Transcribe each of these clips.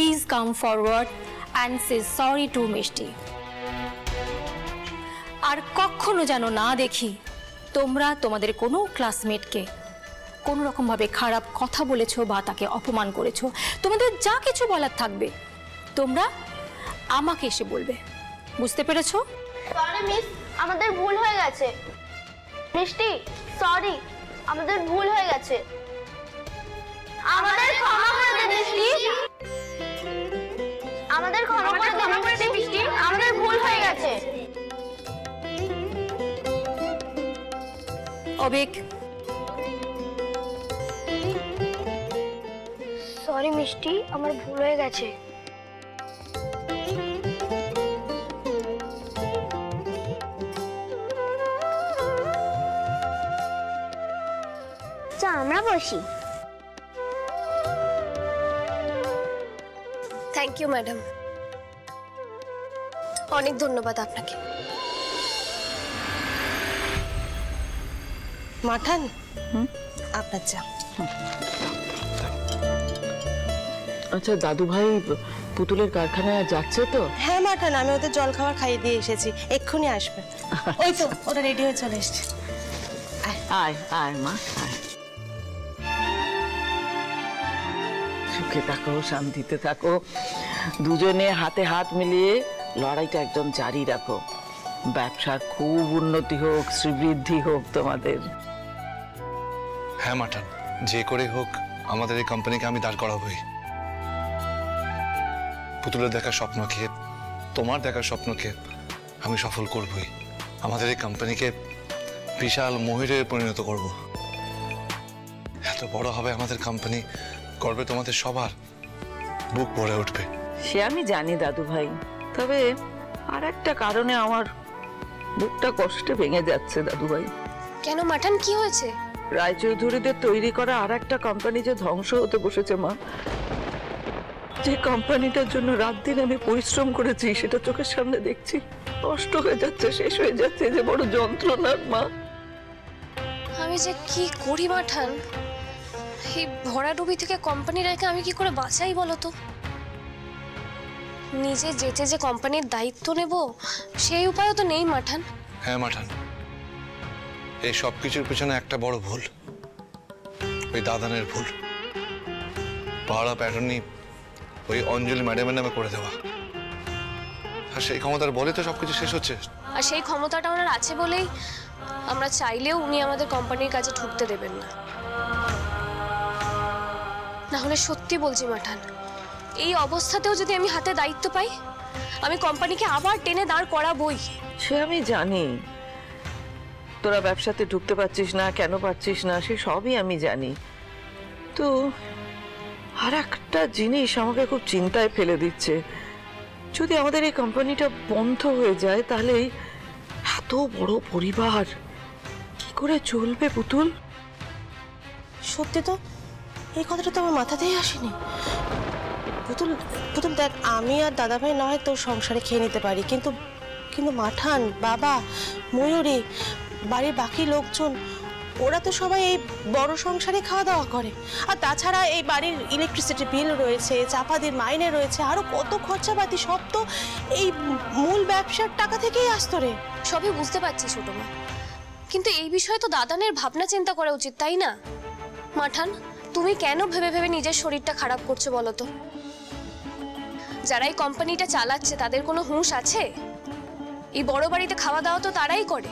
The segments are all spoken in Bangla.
Please come forward and say sorry to Mishti. আর কখনো যেন না দেখি তোমরা তোমাদের কোনো ক্লাসমেটকে কোনো রকমভাবে খারাপ কথা বলেছো বা তাকে অপমান করেছো। তোমাদের যা কিছু বলার থাকবে তোমরা আমাকে এসে বলবে, বুঝতে পেরেছো? সরি মিস, আমাদের ভুল হয়ে গেছে। মিষ্টি সরি, আমাদের ভুল হয়ে গেছে, আমাদের ক্ষমা করে দে মিষ্টি, আমাদের ক্ষমা করে দে মিষ্টি, আমাদের ভুল হয়ে গেছে। অবেক সরি মিষ্টি, আমার ভুল হয়ে গেছে। আমরা বসি। থ্যাংক ইউ ম্যাডাম, অনেক ধন্যবাদ আপনাকে। মাঠান, আপনার চা। আচ্ছা দাদু ভাই পুতুলের কারখানায় যাচ্ছে তো? হ্যাঁ মাঠান, আমি ওদের জল খাবার খাইয়ে দিয়ে এসেছি, এক্ষুনি আসবে। ওই তো ওরা রেডি হয়ে চলে এসছে। আয় আয় মা আয়। সুখে থাকো, শান্তিতে থাকো, দুজনে হাতে হাত মিলিয়ে লড়াইটা একদম জারি রাখো। ব্যবসার খুব উন্নতি হোক, শ্রীবৃদ্ধি হোক তোমাদের। হ্যাঁ মাঠান, যে করে হোক আমাদের এই কোম্পানিকে আমি দাঁড় করাবই। পুতুলের দেখার স্বপ্নকে, তোমার দেখার স্বপ্নকে আমি সফল করবই। আমাদের এই কোম্পানিকে বিশাল মহিরে পরিণত করব। এত বড় হবে আমাদের কোম্পানি, গর্বে তোমাদের সবার বুক ভরে উঠবে। সে আমি জানি দাদু ভাই, তবে আর একটা কারণে আমার বুকটা কষ্টে ভেঙে যাচ্ছে দাদু ভাই। কেন মাঠান, কি হয়েছে? রায়চৌধুরীদের তৈরি করা আর একটা কোম্পানি যে ধ্বংস হতে বসেছে মা। যে কোম্পানিটার জন্য রাত দিন আমি পরিশ্রম করেছি সেটা চোখের সামনে দেখছি নষ্ট হয়ে যাচ্ছে, শেষ হয়ে যাচ্ছে। যে বড় যন্ত্রণার মা। আমি যে কি করি মাঠান, এই ভরাডুবি থেকে কোম্পানি রেখে আমি কি করে বাঁচাই বলো তো? নিজে যেতে যে কোম্পানির দায়িত্ব নেব সেই উপায়ও তো নেই মাঠান। হ্যাঁ মাঠান, এই সব কিছুর পেছনে একটা বড় ভুল, ওই দাদানের ভুল। পাহাড়া প্যাটার্নি ওই অঞ্জলি ম্যাডামের নামে করে দেওয়া, আর সেই ক্ষমতার বলে তো সবকিছু শেষ হচ্ছে। আর সেই ক্ষমতাটা ওনার আছে বলেই আমরা চাইলেও উনি আমাদের কোম্পানির কাজে ঢুকতে দেবেন না। না হলে সত্যি বলছি মাঠান, এই অবস্থাতেও যদি আমি হাতে দায়িত্ব পাই আমি কোম্পানিকে আবার টেনে দাঁড় করাবই। সে আমি জানি, তোরা ব্যবসাতে ঢুকতে পারছিস না, কেন পারছিস না সে সবই আমি জানি। তো আর একটা জিনিস আমাকে খুব চিন্তায় ফেলে দিচ্ছে, যদি আমাদের এই কোম্পানিটা বন্ধ হয়ে যায় তাহলে এত বড় পরিবার কি করে চলবে পুতুল? সত্যি তো, এই কথাটা তো আমার মাথাতেই আসেনি। পুতুল পুতুল দেখ, আমি আর দাদাভাই না হয় তোর সংসারে খেয়ে নিতে পারি, কিন্তু কিন্তু মাঠান, বাবা, ময়ূরী, বাড়ির বাকি লোকজন ওরা তো সবাই এই বড় সংসারে খাওয়া দাওয়া করে। আর তাছাড়া এই বাড়ির ইলেকট্রিসিটি বিল রয়েছে, চাপাদির মাইনে রয়েছে, আরো কত খরচাপাতি, সব তো এই মূল ব্যবসার টাকা থেকেই আসতো রে। সবই বুঝতে পারছি ছোট মা, কিন্তু এই বিষয়ে তো দাদানের ভাবনা চিন্তা করা উচিত, তাই না? মাঠান, তুমি কেন ভেবে ভেবে নিজের শরীরটা খারাপ করছো বলো তো? যারা এই কোম্পানিটা চালাচ্ছে তাদের কোনো হুঁশ আছে? এই বড় বাড়িতে খাওয়া দাওয়া তো তারাই করে।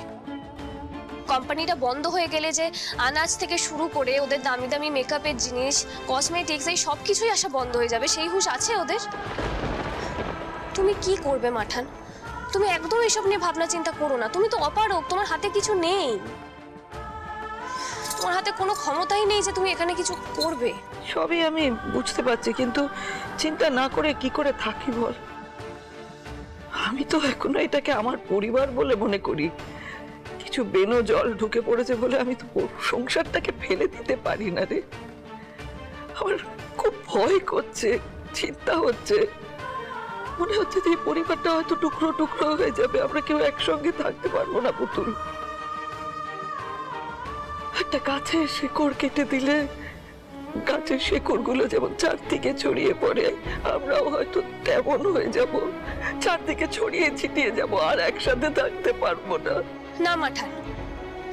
কোম্পানিটা বন্ধ হয়ে গেলে যে আনাজ থেকে শুরু করে ওদের দামি দামি মেকআপের জিনিস, কসমেটিক্স, এই সব কিছুই আসা বন্ধ হয়ে যাবে, সেই হুঁশ আছে ওদের? তুমি কি করবে মাঠান? তুমি একদম এসব নিয়ে ভাবনা চিন্তা করো না। তুমি তো অপারগ, তোমার হাতে কিছু নেই, তোমার হাতে কোনো ক্ষমতাই নেই যে তুমি এখানে কিছু করবে। সবই আমি বুঝতে পারছি, কিন্তু চিন্তা না করে কি করে থাকি বল? আমি তো এখনো এটাকে আমার পরিবার বলে মনে করি। কিছু বেনো জল ঢুকে পড়েছে বলে আমি তো সংসারটাকে ফেলে দিতে পারি না রে। আমার খুব ভয় করছে, চিন্তা হচ্ছে, মনে হচ্ছে যে এই পরিবারটা হয়তো টুকরো টুকরো হয়ে যাবে, আমরা কেউ একসঙ্গে থাকতে পারবো না পুতুল। একটা গাছে শিকড় কেটে দিলে গাছের শেকড়গুলো যেমন চারদিকে ছড়িয়ে পড়ে, আমরাও হয়তো তেমন হয়ে যাব, চারদিকে ছড়িয়ে ছিটিয়ে যাব, আর একসাথে থাকতে পারবো না। না মাঠান,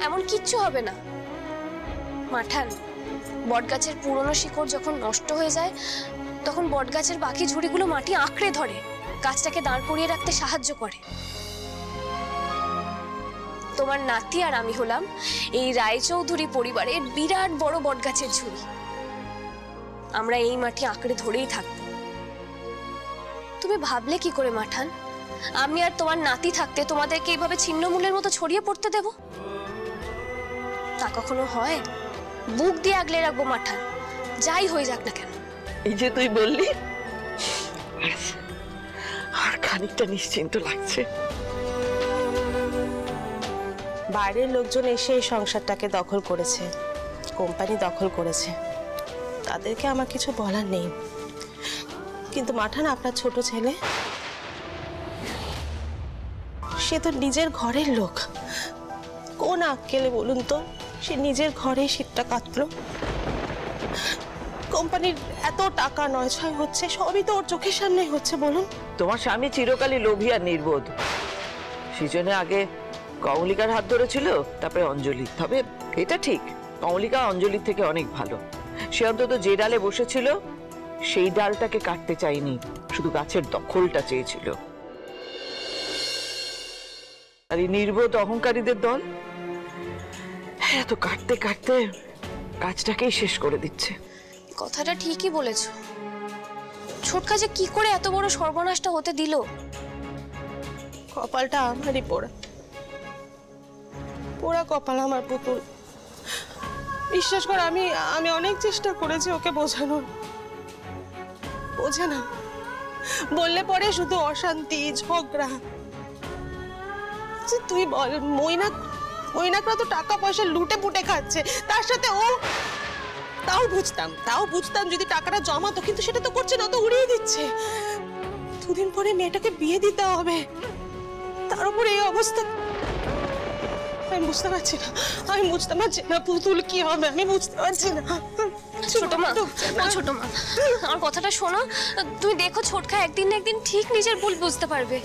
এমন কিচ্ছু হবে না। মাঠান, বটগাছের পুরনো শিকড় যখন নষ্ট হয়ে যায় তখন বটগাছের বাকি ঝুড়িগুলো মাটি আঁকড়ে ধরে, গাছটাকে দাঁড় করিয়ে রাখতে সাহায্য করে। তোমার নাতি আর আমি হলাম এই রায়চৌধুরী পরিবারের বিরাট বড় বটগাছের ঝুড়ি। আমরা এই মাটি আঁকড়ে ধরেই থাকবো। তুমি ভাবলে কি করে মাঠান, আমি আর তোমার নাতি থাকতে তোমাদেরকে এইভাবে ছিন্নমূলের মতো ছড়িয়ে পড়তে দেব? তা কখনো হয়? বুক দিয়ে আগলে রাখবো মাঠান, যাই হয়ে যাক না কেন। এই যে তুই বললি, আর খানিকটা নিশ্চিন্ত লাগছে। বাইরের লোকজন এসে এই সংসারটাকে দখল করেছে, কোম্পানি দখল করেছে, তাদেরকে আমার কিছু বলার নেই। কিন্তু মাঠান, আপনার ছোট ছেলে, সে তো নিজের ঘরের লোক। কোন আক্কেলে বলুন তো সে নিজের ঘরে শীতটা কাটলো? কোম্পানির এত টাকা নয় ছয় হচ্ছে, সবই তো ওর চোখের সামনেই হচ্ছে। বলুন, তোমার স্বামী চিরকালই লোভী আর নির্বোধ। সেজন্য আগে কমলিকার হাত ধরেছিল, তারপরে অঞ্জলি। তবে এটা ঠিক, কমলিকা অঞ্জলির থেকে অনেক ভালো। সে অন্তত যে ডালে বসেছিল সেই ডালটাকে কাটতে চায়নি, শুধু গাছের দখলটা চেয়েছিল। আর এই নির্বোধ অহংকারীদের দল এত কাটতে কাটতে গাছটাকেই শেষ করে দিচ্ছে। কথাটা ঠিকই বলেছো। ছোটকা যে কি করে এত বড় সর্বনাশটা হতে দিল? কপালটা আমারই পোড়া, পোড়া কপাল আমার পুতুল। বিশ্বাস কর, আমি অনেক চেষ্টা করেছি ওকে বোঝানোর, বোঝে না। বললে পরে শুধু অশান্তি, ঝগড়া। তুই বল, মৈনাকরা তো টাকা পয়সা লুটে পুটে খাচ্ছে, তার সাথে ও। তাও বুঝতাম যদি টাকাটা জমাতো, কিন্তু সেটা তো করছে না, তো উড়িয়ে দিচ্ছে। দুদিন পরে মেয়েটাকে বিয়ে দিতে হবে, তার উপর এই অবস্থা। আমি বুঝতে পারছি না পুতুল, কি হবে আমি বুঝতে পারছি না। ছোট মা, ছোট মা, আমার কথাটা শোনো। তুমি দেখো, ছোটকা একদিন না একদিন ঠিক নিজের ভুল বুঝতে পারবে।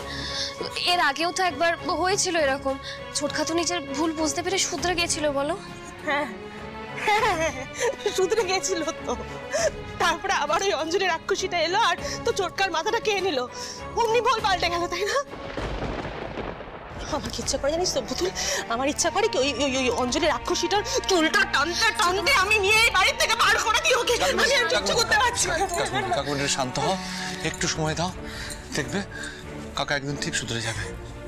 এর আগেও তো একবার হয়েছিল এরকম। ছোটকা তো নিজের ভুল বুঝতে পেরে শুধরে গিয়েছিল, বলো? হ্যাঁ, শুধরে গেছিল তো। তারপরে আবার ওই অঞ্জলি রাক্ষসীটা এলো আর তো চোটকার মাথাটা খেয়ে নিল। অমনি বল পাল্টে গেল, তাই না? আমার ইচ্ছা করে, জানিস তো পুতুল, আমার ইচ্ছা করে কি ওই অঞ্জলি রাক্ষসীটার চুলটা টানতে টানতে আমি নিয়ে এই বাড়ির থেকে বার করে দিই ওকে। আমি আর সহ্য করতে পারছি না। কাকু, শান্ত হও, একটু সময় দাও, দেখবে কাকা একদিন ঠিক শুধরে যাবে,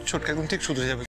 ছোটকা একদিন ঠিক শুধরে যাবে।